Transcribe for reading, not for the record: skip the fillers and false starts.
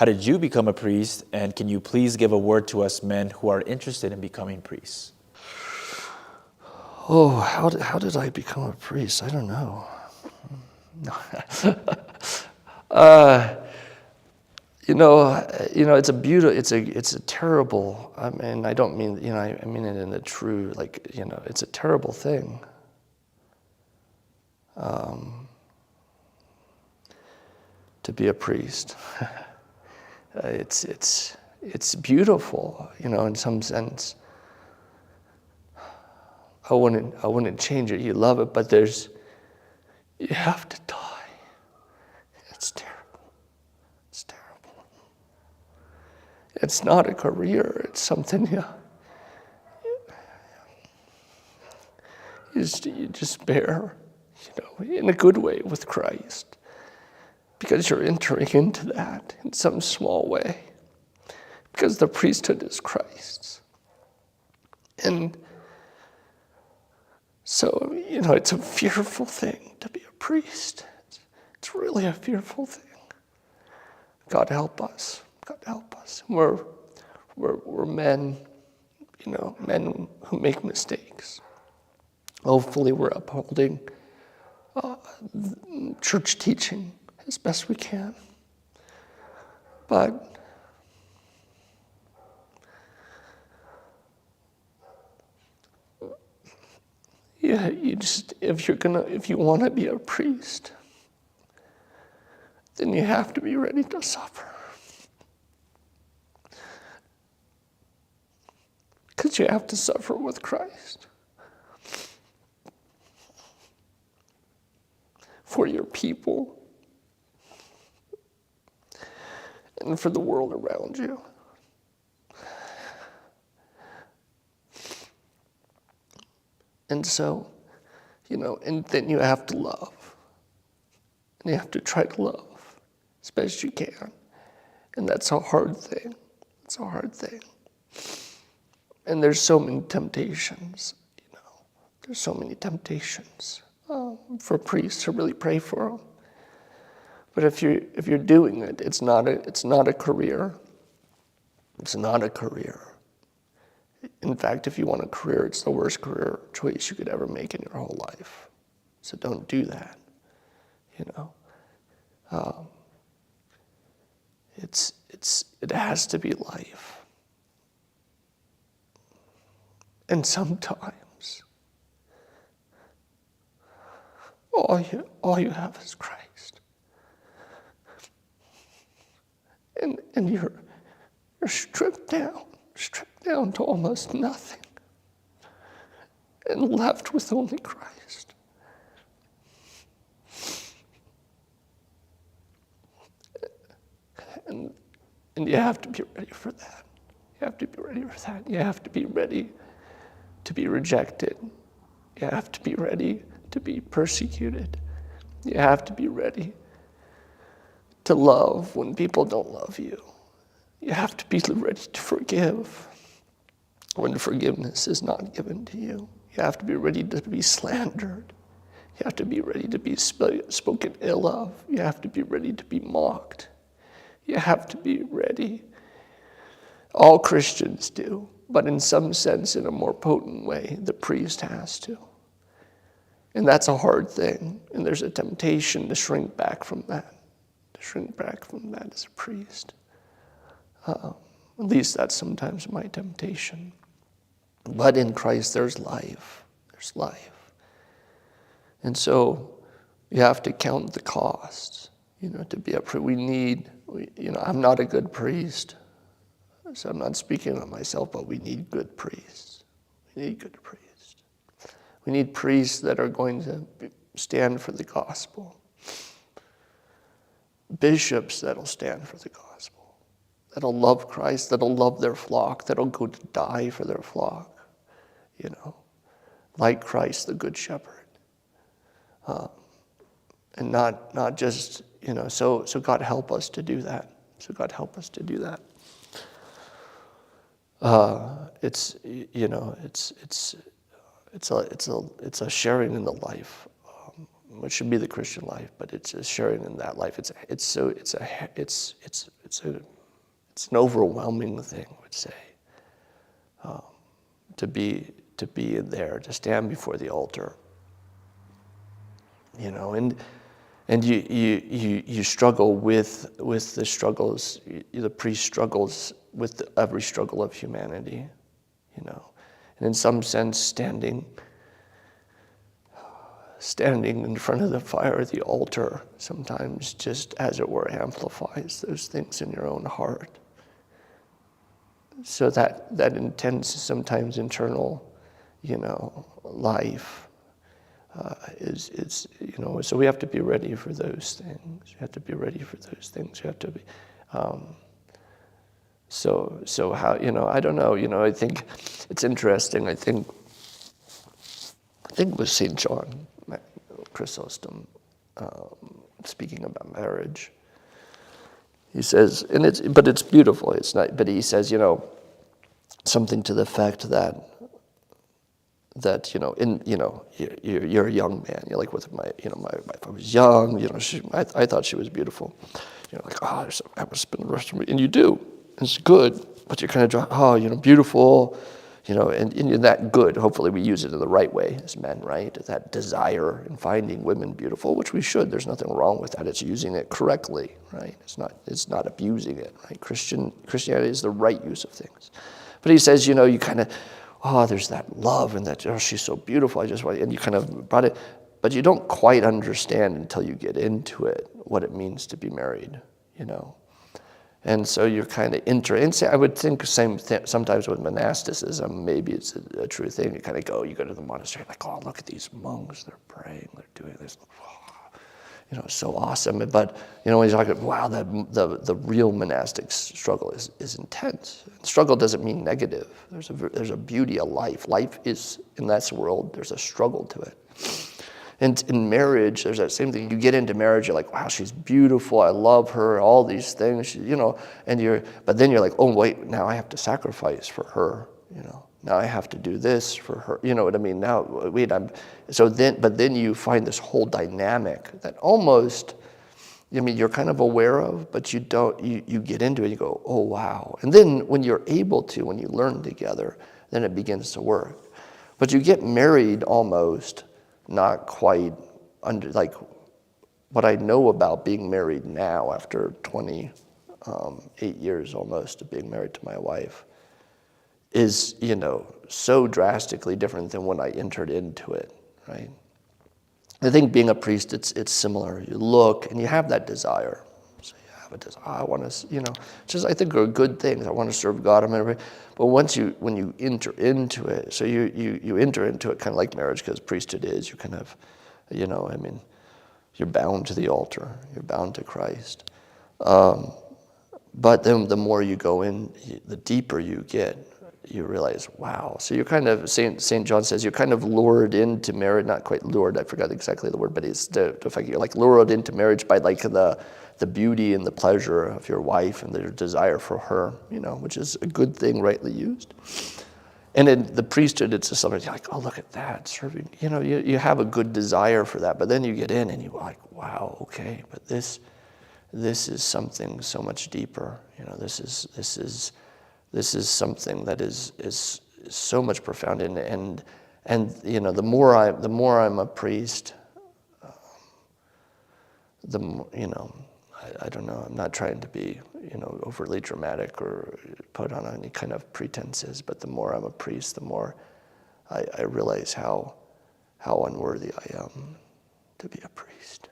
How did you become a priest? And can you please give a word to us men who are interested in becoming priests? Oh, how did I become a priest? I don't know. It's a beautiful, it's a terrible, I mean, I don't mean, I mean it in a true, it's a terrible thing. To be a priest. It's beautiful, in some sense. I wouldn't change it. You love it, but you have to die. It's terrible. It's terrible. It's not a career. It's something you just bear, in a good way with Christ, because you're entering into that in some small way, because the priesthood is Christ's. And so, it's a fearful thing to be a priest. It's really a fearful thing. God help us. God help us. We're men, men who make mistakes. Hopefully we're upholding church teaching as best we can. But if you want to be a priest, then you have to be ready to suffer. Because you have to suffer with Christ. For your people. And for the world around you. And so, and then you have to love. And you have to try to love as best you can. And that's a hard thing. It's a hard thing. And there's so many temptations, There's so many temptations for priests to really pray for them. But if you're doing it, it's not a career. It's not a career. In fact, if you want a career, it's the worst career choice you could ever make in your whole life. So don't do that. It has to be life. And sometimes all you have is Christ. And you're stripped down to almost nothing, and left with only Christ. And you have to be ready for that. You have to be ready for that. You have to be ready to be rejected. You have to be ready to be persecuted. You have to be ready to love when people don't love you. You have to be ready to forgive when forgiveness is not given to you. You have to be ready to be slandered. You have to be ready to be spoken ill of. You have to be ready to be mocked. You have to be ready. All Christians do, but in some sense, in a more potent way, the priest has to. And that's a hard thing, and there's a temptation to shrink back from that. To shrink back from that as a priest. At least that's sometimes my temptation. But in Christ, there's life. There's life. And so you have to count the costs, to be a priest. I'm not a good priest, so I'm not speaking of myself, but we need good priests. We need good priests. We need priests that are going to stand for the gospel. Bishops that'll stand for the gospel. That'll love Christ, that'll love their flock, that'll go to die for their flock. Like Christ, the good shepherd. And not just, so God help us to do that. So God help us to do that. It's a sharing in the life, which should be the Christian life, but it's a sharing in that life. It's it's an overwhelming thing, I would say, to be there, to stand before the altar, and you struggle with the struggles. The priest struggles with every struggle of humanity, and in some sense, standing in front of the fire of the altar sometimes just, as it were, amplifies those things in your own heart. So that intense, sometimes internal, life is so we have to be ready for those things. You have to be ready for those things. You have to be. So how, I don't know. I think it's interesting. I think it was St. John Chrysostom speaking about marriage. He says, but it's beautiful. It's not. But he says, something to the effect that you're a young man. You're like with my wife. I was young. I thought she was beautiful. Like, oh, I must spend the rest of me. And you do. It's good. But you're kind of beautiful. And in that good, hopefully we use it in the right way as men, right? That desire in finding women beautiful, which we should. There's nothing wrong with that. It's using it correctly, right? It's not abusing it, right? Christianity is the right use of things. But he says, you kind of, there's that love and that, she's so beautiful. And you kind of brought it, but you don't quite understand until you get into it what it means to be married, And so you're kind of I would think same thing sometimes with monasticism. Maybe it's a true thing. You kind of you go to the monastery, like, oh, look at these monks. They're praying. They're doing this. It's so awesome. But when you talk about, wow, the real monastic struggle is intense. Struggle doesn't mean negative. There's a beauty of life. Life is, in that world, there's a struggle to it. And in marriage, there's that same thing. You get into marriage, you're like, wow, she's beautiful. I love her. All these things, but then you're like, oh wait, now I have to sacrifice for her. Now I have to do this for her. You know what I mean? Now wait, but then you find this whole dynamic that almost, you're kind of aware of, but you don't. You get into it. You go, oh wow. And then when you're able to, when you learn together, then it begins to work. But you get married almost. Not quite under, like what I know about being married now after 28 years almost of being married to my wife is, so drastically different than when I entered into it, right? I think being a priest, it's similar. You look and you have that desire. So you have a desire, I want to, just I think are good things. I want to serve God. But when you enter into it, so you enter into it kind of like marriage, because priesthood is, you kind of, you're bound to the altar, you're bound to Christ. But then the more you go in, the deeper you get, you realize, wow. So you're kind of, St. John says, you're kind of lured into marriage, not quite lured, I forgot exactly the word, but it's the fact you're like lured into marriage by like the beauty and the pleasure of your wife and their desire for her, which is a good thing, rightly used. And in the priesthood, it's just something like, oh, look at that, serving. You have a good desire for that, but then you get in and you're like, wow, okay, but this is something so much deeper. This is something that is so much profound, and the more I'm a priest, the more, I don't know. I'm not trying to be, overly dramatic or put on any kind of pretenses. But the more I'm a priest, the more I realize how unworthy I am to be a priest.